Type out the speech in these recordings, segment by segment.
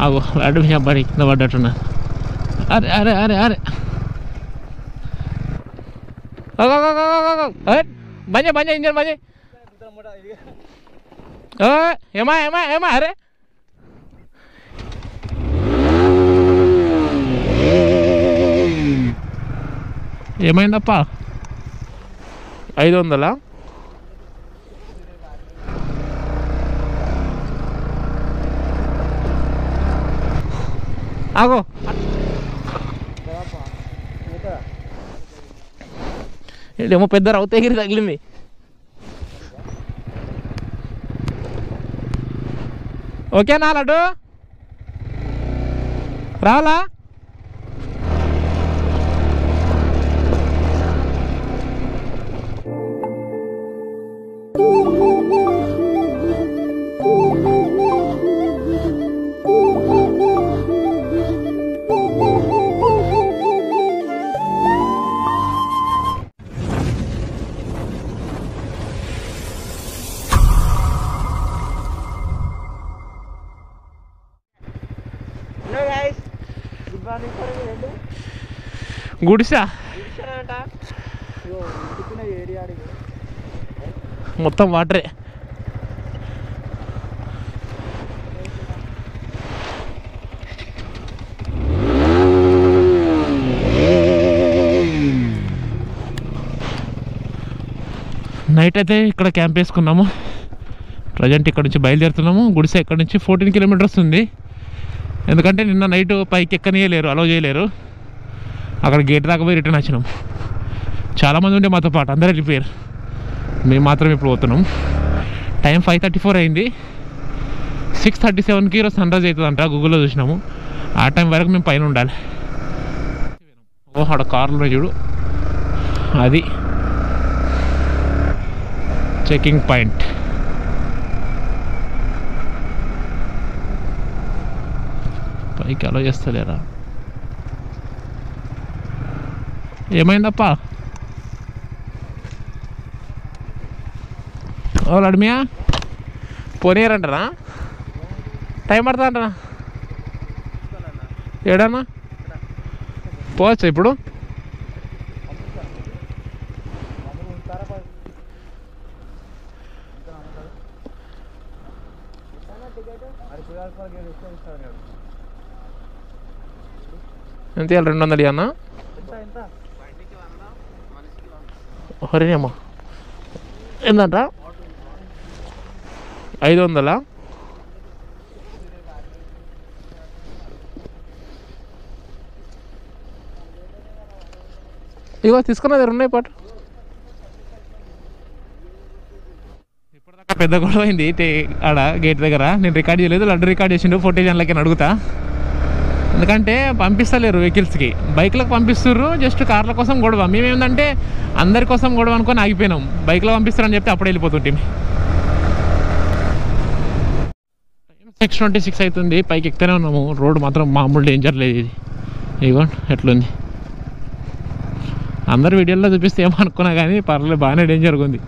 ఆగు లడ్డు మీద పడి కింద పడ్డట్టున్నా. అరే అరే అరే అరే బంజే బంజే ఇంజన్ బంజే. ఏమా ఏమా ఏమా అరే ఏమైందప్ప? 500 ఆగో. ఏమో పెద్ద రౌతగిరి తగిలింది. ఓకేనా లడ్డు? రావాలా? గుడిసా మొత్తం వాటరే. నైట్ అయితే ఇక్కడ క్యాంప్ వేసుకున్నాము. ప్రజెంట్ ఇక్కడ నుంచి బయలుదేరుతున్నాము. గుడిసె ఇక్కడ నుంచి 14 కిలోమీటర్స్ ఉంది. ఎందుకంటే నిన్న నైట్ పైకి ఎక్కనియలేరు, అలౌ చేయలేరు. అక్కడ గేట్ దాకా పోయి రిటర్న్ వచ్చినాం. చాలామంది ఉండే మాతో పాటు, అందరూ వెళ్ళిపోయారు. మేము మాత్రం ఇప్పుడు పోతున్నాం. టైం 5:34 అయింది. 6:37కి ఈరోజు సన్ రైజ్ అవుతుందంట, గూగుల్లో చూసినాము. ఆ టైం వరకు మేము పైన ఉండాలి. ఓ ఆడ కార్లు చూడు, అది చెకింగ్ పాయింట్. పైకి అలో చేస్తలేరా? ఏమైందప్ప? ఓ లడ్మియా పోనీయరంటనా? టైం పడుతుంది అంటనా? ఏడన్నా పోవచ్చు ఇప్పుడు? ఎంత 200 అన్న? హరినేమా ఏందంట? 500. ఇగో తీసుకున్నది ఉన్నాయి పాటు. ఇప్పటిదాకా పెద్ద గొడవ అయింది ఆడ గేట్ దగ్గర. నేను రికార్డ్ చేయలేదు, లడ్డు రికార్డ్ చేసిండు. ఫోటేజ్ అందులోకి అడుగుతా. ఎందుకంటే పంపిస్తలేరు వెహికల్స్కి, బైక్లకు పంపిస్తుర్రు. జస్ట్ కార్ల కోసం గొడవ. మేమేందంటే అందరి కోసం గొడవ అనుకొని ఆగిపోయినాం. బైక్లో పంపిస్తారని చెప్తే అప్పుడు వెళ్ళిపోతుంటే. 6:26 అవుతుంది. పైకి ఎక్కుతూనే ఉన్నాము. రోడ్డు మాత్రం మామూలు డేంజర్ లేదు. ఇది ఇగో ఎట్లుంది. అందరు వీడియోలో చూపిస్తే ఏమనుకున్నా కానీ పర్లేదు, బాగానే డేంజర్గా ఉంది.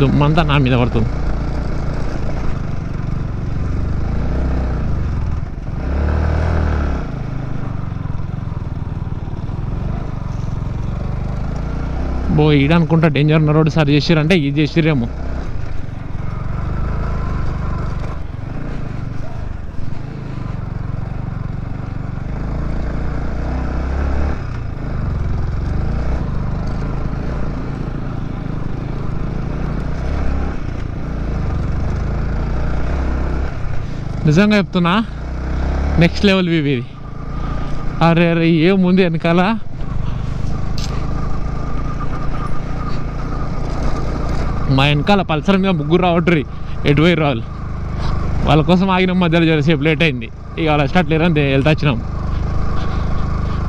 దుమ్మంతా నా మీద పడుతుంది. బో ఈడ అనుకుంటా డేంజర్ ఉన్న రోడ్డు సరి చేసిరంటే ఇది చేసిరేమో. నిజంగా చెప్తున్నా, నెక్స్ట్ లెవెల్ వ్యూ ఇది. అరే అరే ఏముంది వెనకాల. మా వెనకాల పల్సర్ మీద ముగ్గురు రావట్రీ, ఎటువైపు రావాలి. వాళ్ళ కోసం ఆగినాం. మధ్యలో జరసేపు లేట్ అయింది. ఇక వాళ్ళ స్టార్ట్ లేరని వెళ్తా వచ్చినాం.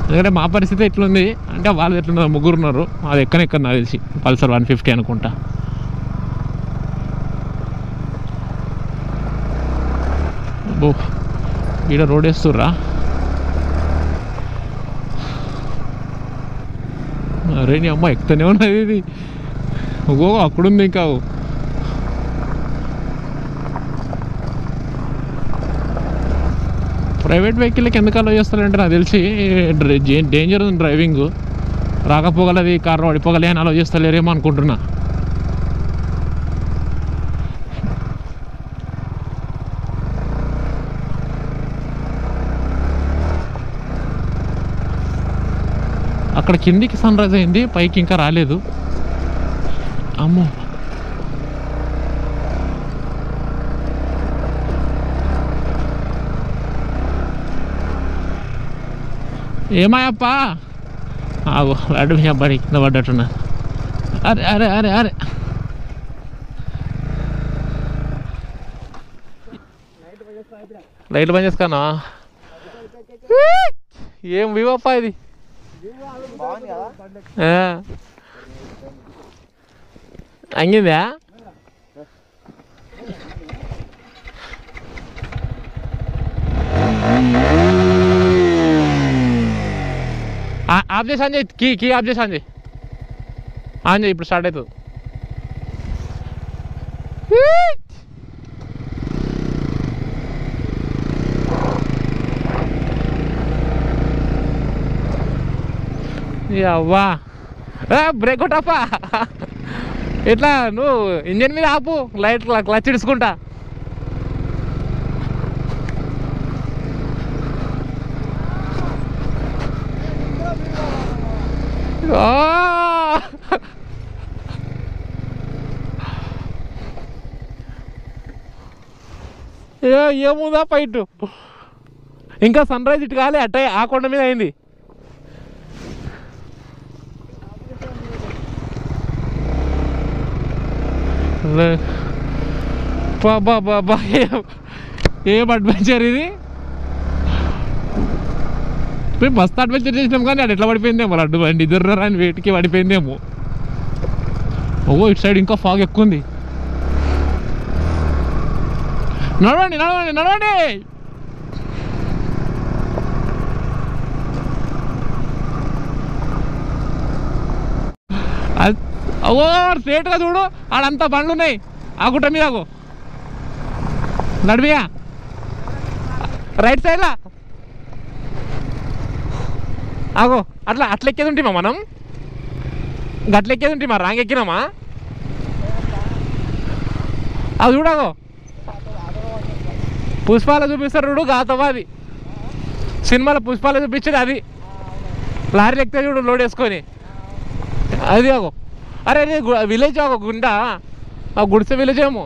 ఎందుకంటే మా పరిస్థితి ఎట్లుంది అంటే వాళ్ళు ఎట్లున్నారు, ముగ్గురు ఉన్నారు. అది ఎక్కనెక్కడ నాకు తెలిసి పల్సర్ 150 అనుకుంటా. బో ఈడ రోడ్ వేస్తుర్రా? అరే నీ అమ్మ ఎక్కుతూనే ఉన్నది ఇది. ఓ అక్కడుంది ఇంకా. ప్రైవేట్ వెహికల్కి ఎందుకు అలో చేస్తారంటే నాకు తెలిసి డేంజర్ ఉంది డ్రైవింగ్, రాకపోగలది కారు పడిపోగలే అని అలో చేస్తలేరేమో అనుకుంటున్నా. అక్కడ కిందికి సన్ రైజ్ అయింది, పైకి ఇంకా రాలేదు. అమ్మో ఏమాయప్పా, ఆగో లడ్డు మీ అబ్బాయి కింద పడ్డట్టున్నా. అరే అరే అరే అరే లైట్లు బంద్ చేసుకున్నా. ఏం వ్యూ అప్ప ఇది, అంగిందా? ఆఫ్ చేసి ఆన్ చేయి, కీ ఆఫ్ చేసి ఆన్ చేయి, ఆన్ చేయి, ఇప్పుడు స్టార్ట్ అవుతుంది. అవ్వా బ్రేక్ కొట్టప్పా, ఇట్లా నువ్వు ఇంజన్ మీద ఆపు, లైట్ క్లచ్ ఇడుచుకుంటా. ఏముందా ఫైట్, ఇంకా సన్ రైజ్ ఇటు కాలే, అట్ట ఆ కొండ మీద అయింది. బాబా ఏం అడ్వెంచర్ ఇది, మేము మస్తు అడ్వెంచర్ చేసినాం కానీ అది ఎట్లా పడిపోయిందేమో లడ్డు బండి, ఇద్దరు అని వేటికి పడిపోయిందేమో. ఇటు సైడ్ ఇంకా ఫాగ్ ఎక్కువ ఉంది. నడవండి నడవండి నడవండి. స్ట్రేట్గా చూడు, ఆడంతా బండ్లు ఉన్నాయి ఆ గుట్ట మీద. నడిమియా రైట్ సైడ్లా ఆగో, అట్లా ఎక్కేది ఉంటామా మనం, గట్ల ఎక్కేది ఉంటామా, రాంగ్ ఎక్కినామా? అది చూడాగో, పుష్పాలు చూపిస్తారు చూడు, గాతవా అది సినిమాలో పుష్పాలు చూపించేది అది. లారీలు ఎక్కితే చూడు లోడ్ వేసుకొని, అది ఆగో. అరే విలేజ్ ఆగో, గుండా ఆ గుడిసె విలేజ్ ఏమో,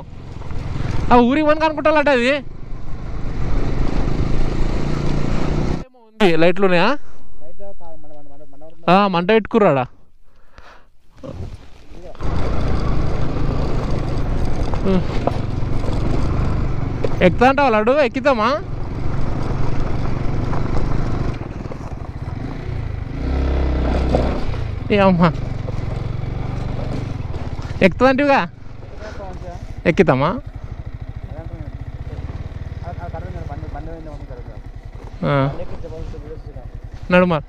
ఆ ఊరికి వరకు అనుకుంటాలంట అది. లైట్లు ఉన్నాయా? మంట పెట్టుకురాడా? ఎక్కుతా అంటావా లడ్డు, ఎక్కుతామా? అమ్మా ఎక్కుతుందంటివిగా, ఎక్కుతామా? నడుమా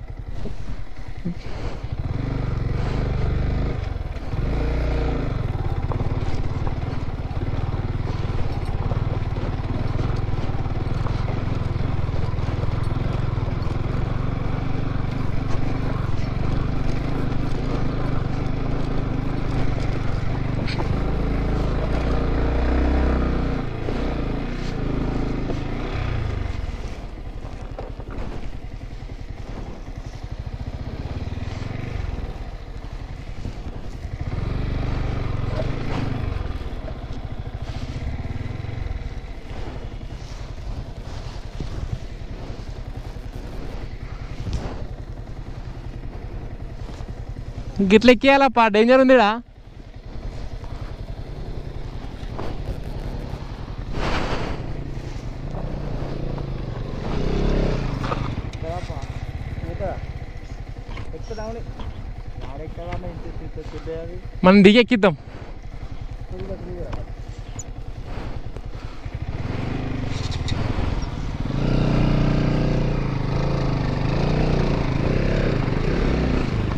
గిట్ల ఎక్కియాలప్పా, డేంజర్ ఉందిడా. మనం దిగి ఎక్కిద్దాం.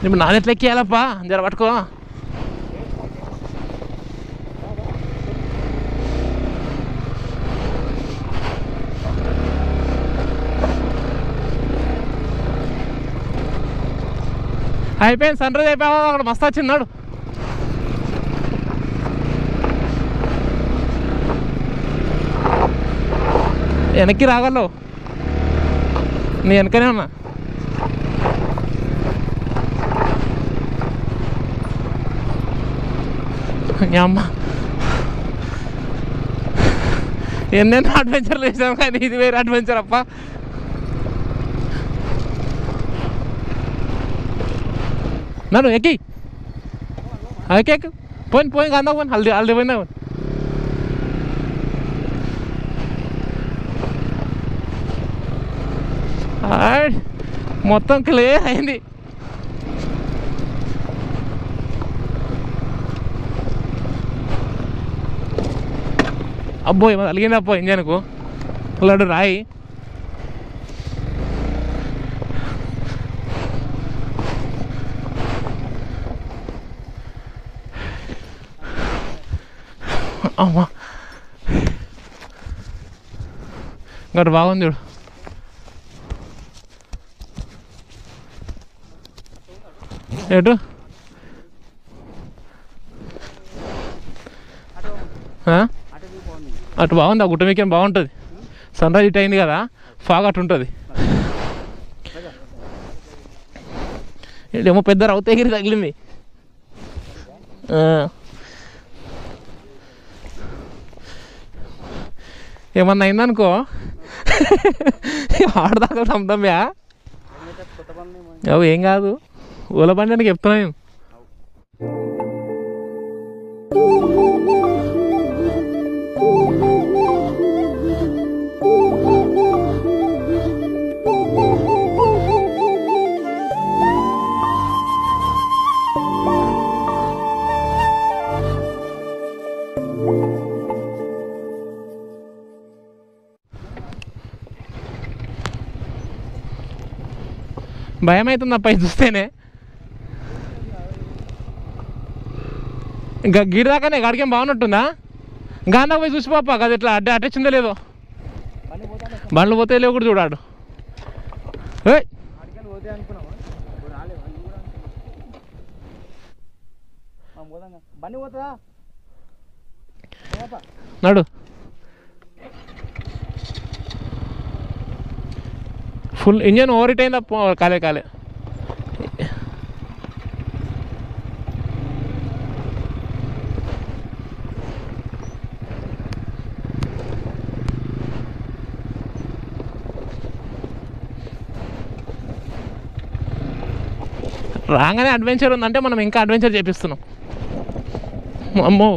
ఇప్పుడు నాది ఎట్లా ఎక్కియాలప్పా, జర పట్టుకో. అయిపోయింది, సన్ రైజ్ అయిపోయావా? అక్కడ మస్తు వచ్చిన్నాడు. వెనక్కి రాగలవు, నీ వెనకనే ఉన్నా. అమ్మ ఎన్నెన్నో అడ్వెంచర్లు వేసాం కానీ ఇది వేరే అడ్వెంచర్ అప్ప. నన్ను ఎక్కి ఎక్కి పోయి కాదా పోయి హల్దీ పోయిందా మొత్తం క్లియర్ అయింది. అబ్బో ఏమో అలిగింది అప్పో ఇంజన్కు లడ్డు రాయి. అమ్మా ఇంకోటి బాగుంది చూడు. ఎటు అటు బాగుంది, ఆ గుట్ట మీకేం బాగుంటుంది. సన్ రైజ్ ఇట్ అయింది కదా, ఫాగ్ అటు ఉంటుంది. ఏమో పెద్ద రౌతగిరి తగిలింది. ఏమన్నా అయిందనుకో ఆడదాకా తమ్ముతమ్యా. అవు ఏం కాదు, ఊల బండి అని చెప్తున్నా నేను. భయం అవుతుంది అప్ప ఇది చూస్తేనే. ఇంకా గిరి దాకానే గడికేం బాగున్నట్టుందా? గాంధా పోయి చూసిపోప్ప కదా ఇట్లా అట్టొచ్చిందో లేదో. బండ్లు పోతే లేవు కూడా చూడాడు. నడు ఫుల్ ఇంజన్ ఓవర్ హీట్ అయింది అప్ప. కాలే రాగానే అడ్వెంచర్ ఉందంటే మనం ఇంకా అడ్వెంచర్ చేపిస్తున్నాం. అమ్మో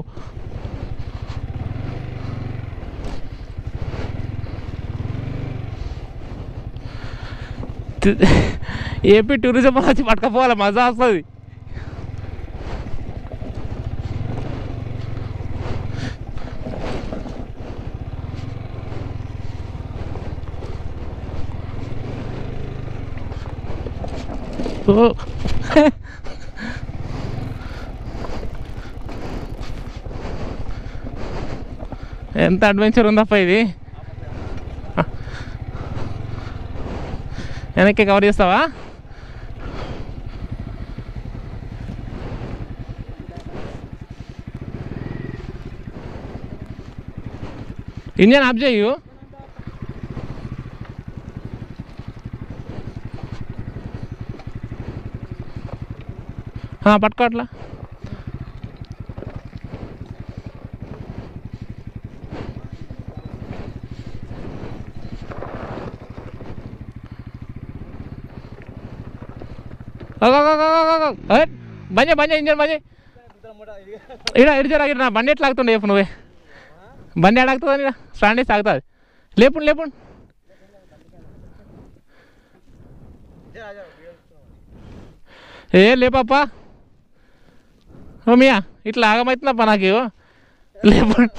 ఏపీ టూరిజం వచ్చి పట్టుకపోవాలి, మజా వస్తుంది. ఎంత అడ్వెంచర్ ఉందప్ప ఇది. వెనక్కి కవర్ చేస్తావా? ఇంజన్ ఆఫ్ చేయు. పట్టుకో అట్లా. బంద్ ఇంజన్ బంద్. ఇడ జర నా బండి ఎట్లా ఆగుతుండే చెప్పు నువ్వే. బండి ఆడాగుతుందని స్టాండ్ వేసి ఆగుతుంది. లేపుండి ఏ లేపప్పా. ఓ మియా ఇట్లా ఆగమవుతుందప్ప నాకు. లేపండి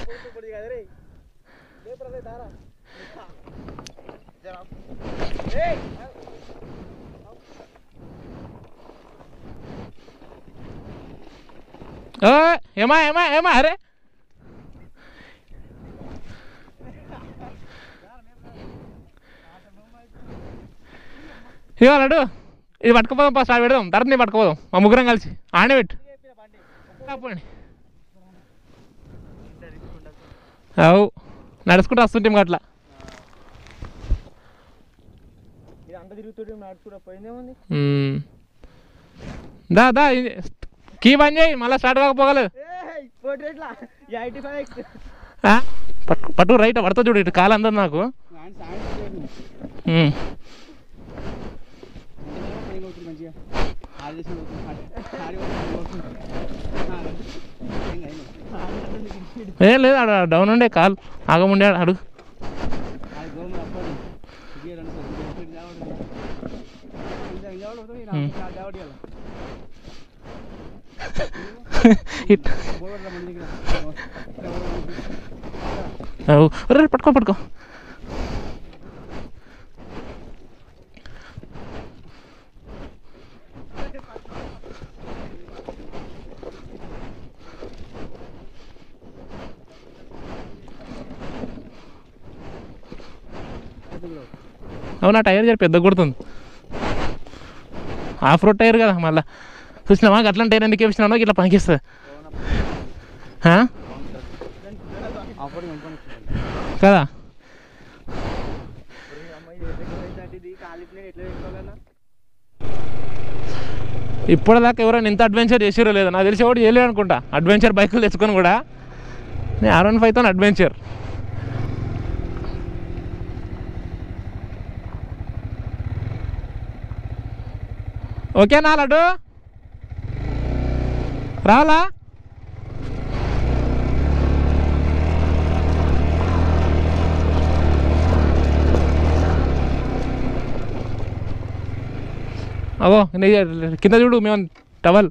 ఏమా అరే ఇవాళడు ఇది పట్టుకుపోదాం, ఫస్ట్ ఆడ పెడదాం, తర్వాత నేను పట్టుకుపోదాం, మా ముగ్గురం కలిసి ఆడే పెట్టు. అవు నడుచుకుంటూ వస్తుంటాం అట్లా. దా దా కీ బంద్ చేయి, మళ్ళీ స్టార్ట్ కాకపోగలేదు. పట్టు రైట్ పడుతుంది చూడు, ఇటు కాలు అందదు నాకు. ఏం లేదు, ఆడ డౌన్ ఉండే కాలు ఆగముండే అడుగు. పట్టుకో పట్టుకో. అవునా, టైర్ జర పెద్ద కొడుతుంది, ఆఫ్ రోడ్ టైర్ కదా. మళ్ళీ చూసినావా అట్లాంటి టైర్ ఎందుకు వేసినానో ఇట్లా పనికిస్తుంది కదా. ఇప్పటిదాకా ఎవరైనా ఇంత అడ్వెంచర్ చేసిరో లేదా నాకు తెలిసి కూడా చేయలేదు అనుకుంటా. అడ్వెంచర్ బైకులు తెచ్చుకొని కూడా నేను R15తో అడ్వెంచర్. ఓకేనా లడ్డు, రావాలా? అవో కింద చూడు, మేము టవల్.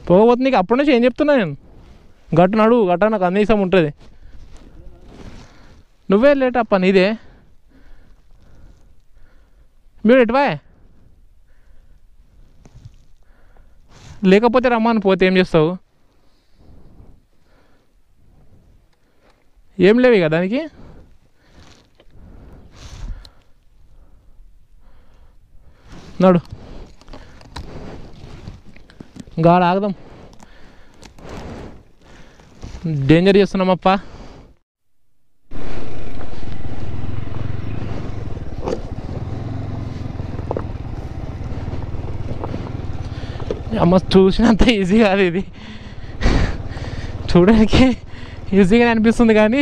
పోకపోతే నీకు అప్పటి నుంచి ఏం చెప్తున్నా నేను, గట్టు నడు గట్ట నాకు అందేసం ఉంటుంది. నువ్వే లేట్ అప్ప నీదే. మీరు ఎటువా లేకపోతే రమ్మని, పోతే ఏం చేస్తావు? ఏం లేవు కదా దానికి. నడు గాడ ఆగదాం, డేంజర్ చేస్తున్నామప్పా. అమ్మ చూసినంత ఈజీ కాదు ఇది, చూడడానికి ఈజీగానే అనిపిస్తుంది కానీ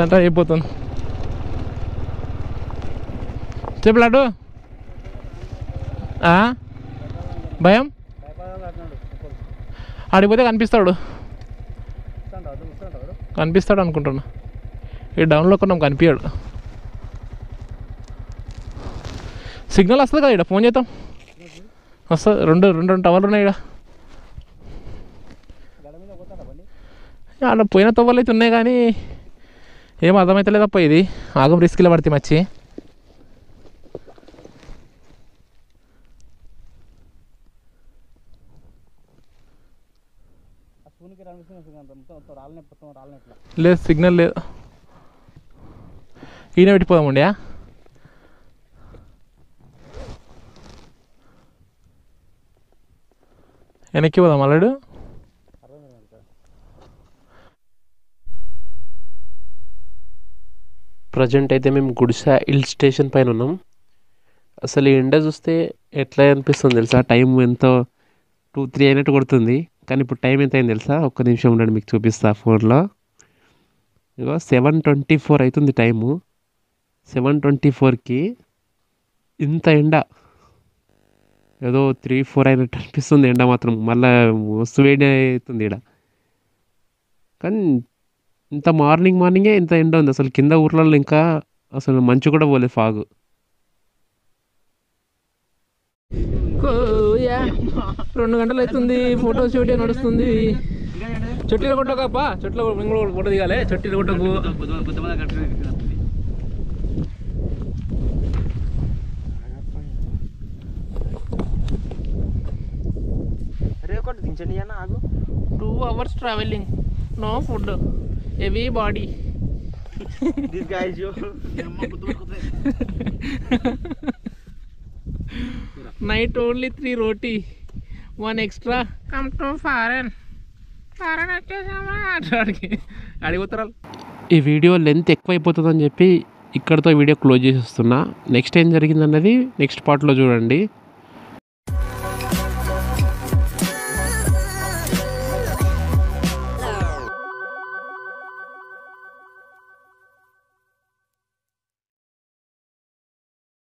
అంట అయిపోతుంది. చెప్పు లడ్డు, భయం ఆడిపోతే కనిపిస్తాడు అనుకుంటున్నా. ఈ డౌన్లో కొన్నాం కనిపించాడు. సిగ్నల్ వస్తుంది కదా, ఇక్కడ ఫోన్ చేద్దాం వస్తుంది. రెండు టవర్లు ఉన్నాయి ఇక్కడ. అలా పోయిన తవ్వలు అయితే ఉన్నాయి కానీ ఏం అర్థమవుతలేదు తప్ప. ఇది ఆగం రిస్క్లో పడితే మచ్చి. లేదు సిగ్నల్ లేదు. ఈయన పెట్టిపోదామండి. వెనక్కి పోదాం అల్లుడు. ప్రజెంట్ అయితే మేము గుడిసె హిల్ స్టేషన్ పైన ఉన్నాం. అసలు ఈ ఎండ చూస్తే ఎట్లా అనిపిస్తుంది తెలుసా, టైం ఎంతో 2-3 అయినట్టు కొడుతుంది. కానీ ఇప్పుడు టైం ఎంత అయింది తెలుసా, ఒక్క నిమిషం ఉండండి మీకు చూపిస్తా ఫోన్లో. ఇగో 7:24 అవుతుంది టైము. 7:24కి ఇంత ఎండ, ఏదో 3-4 అయినట్టు అనిపిస్తుంది ఎండ మాత్రం. మళ్ళీ వస్తు వేడి అవుతుంది ఇక్కడ. కానీ ఇంత మార్నింగే ఇంత ఎండ ఉంది. అసలు కింద ఊర్లలో ఇంకా అసలు మంచు కూడా పోలేదు, ఫాగు. 2 గంటలు అవుతుంది, ఫోటో షూట్ నడుస్తుంది. చెట్టులో కొట్టకప్ప, చెట్లో మేము ఫోటో దిగాలి. చెట్టులో కొట్టకు. రేకొట్టు దించండి అన్న ఆగు. 2 hours travelling, no food, heavy body. This guys yo night only 3 roti, 1 extra. Come to foreign వచ్చేసామా అడిగిపోతారు. ఈ వీడియో లెంత్ ఎక్కువైపోతుందని చెప్పి ఇక్కడితో వీడియో క్లోజ్ చేసేస్తున్నా. నెక్స్ట్ ఏం జరిగిందన్నది నెక్స్ట్ పార్ట్లో చూడండి.